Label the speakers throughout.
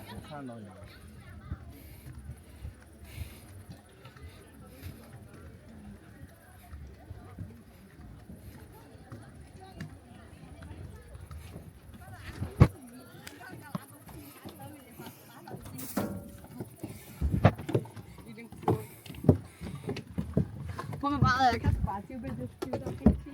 Speaker 1: 我看到你了。
Speaker 2: 我们把开始把酒杯就丢到黑区。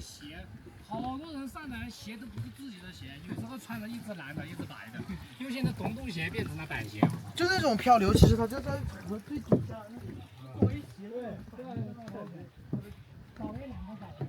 Speaker 3: 鞋，好多人上来鞋都不是自己的鞋，有时候穿了一只蓝的，一只白的，因为现在洞洞鞋变成了板鞋。
Speaker 1: 就那种漂流，其实它就在河最底下。作为鞋，对，
Speaker 3: 稍微两个小时。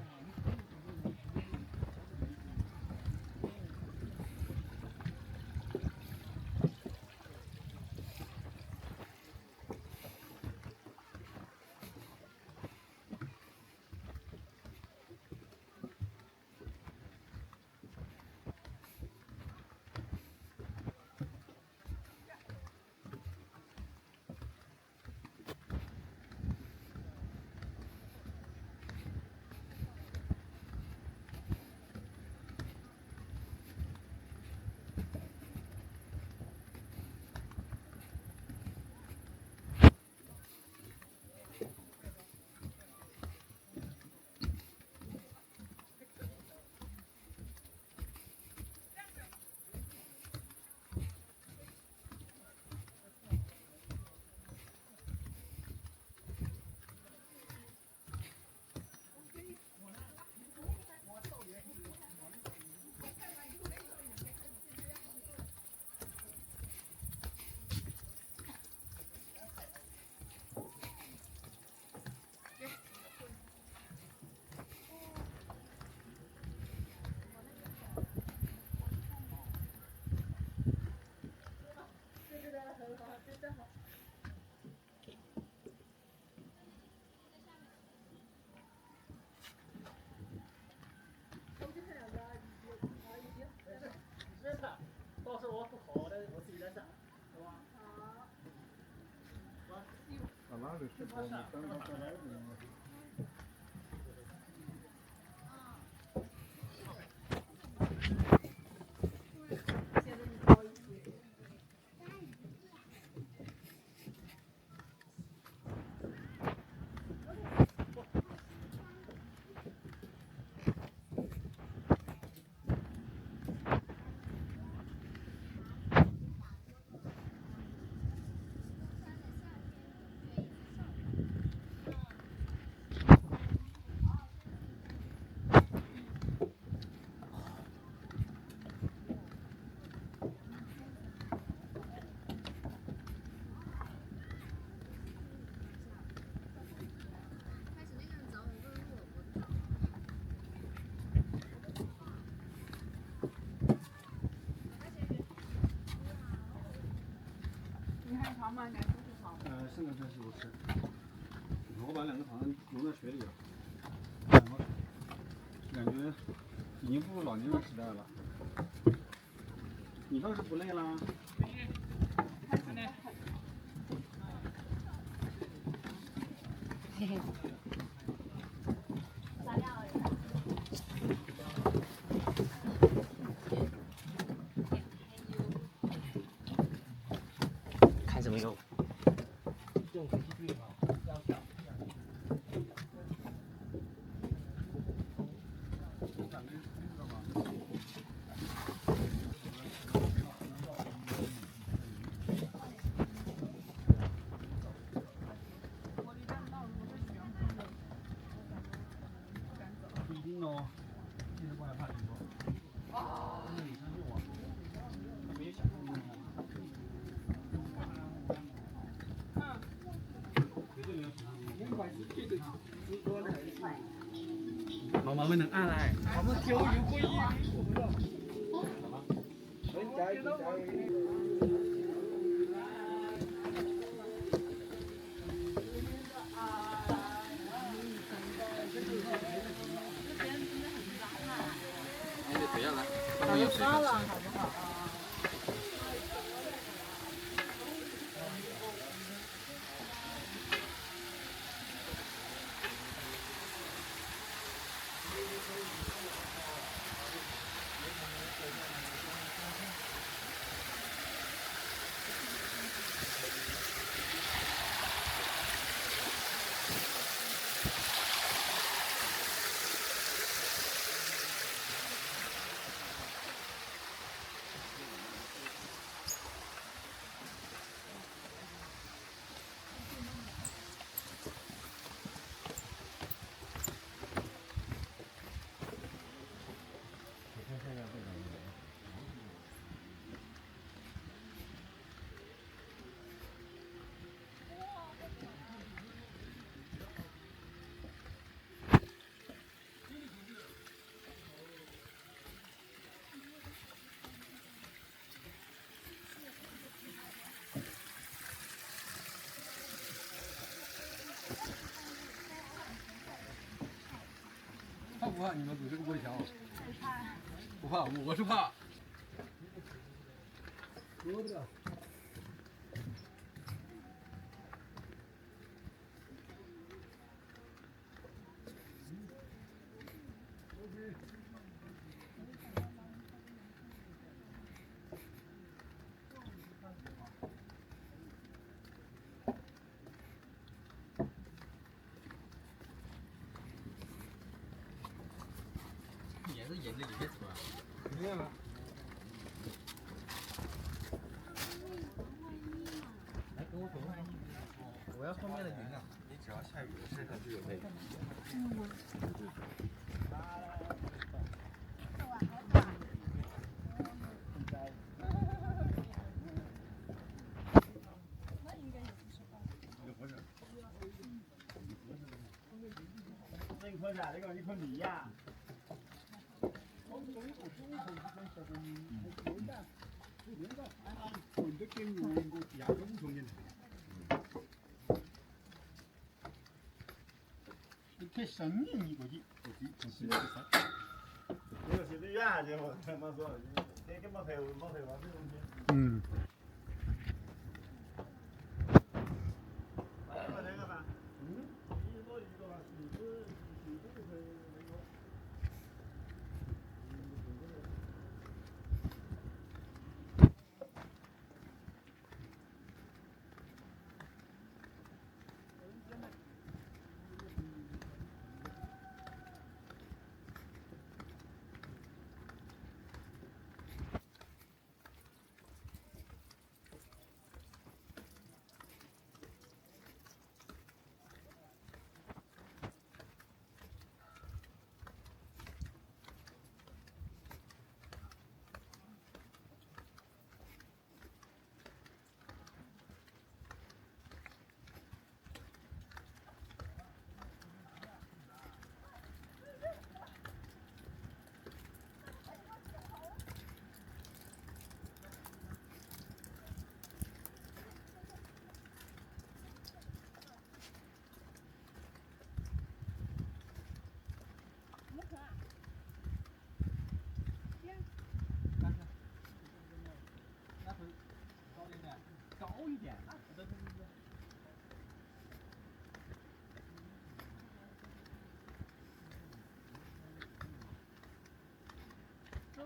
Speaker 4: 到时候我不好的，我自己来上，好吧？好。
Speaker 1: 到哪里去？我们等他过来。
Speaker 2: 吗？感觉挺好。
Speaker 1: 现在暂时不是。我把2个糖融在水里了，感觉已经步入老年人时代了。你倒是不累啦？
Speaker 2: 嘿嘿。
Speaker 3: 看什么用？
Speaker 4: 用飞机最好，要小。
Speaker 1: 不一定哦，现在不害怕挺多。你相信我，他没有想象中的。媽媽會能嗌嚟，我們跳搖滾
Speaker 2: 咱们刷了，好不好？
Speaker 1: 怕不怕？你们堵这个玻璃墙？不怕，我是怕。
Speaker 3: 也是沿着里面走啊。
Speaker 1: 肯定了。
Speaker 3: 来跟我走。我要后面的云啊。你只要下雨，身上就有那个。
Speaker 1: 那块啥？那个一块米呀。太生硬一个劲，
Speaker 5: 这个是最远的，我他妈说，这个没赔完这东西。
Speaker 1: 嗯。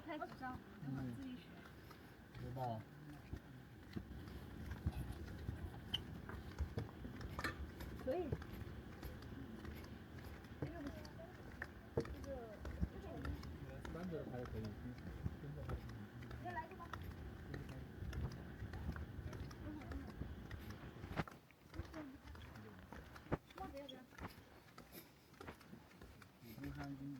Speaker 2: 太智障，等会儿自己学。
Speaker 3: 知道。
Speaker 2: 可以。
Speaker 1: 单着拍可以，跟着拍可以。
Speaker 2: 再来一个吧。
Speaker 1: 中山英语。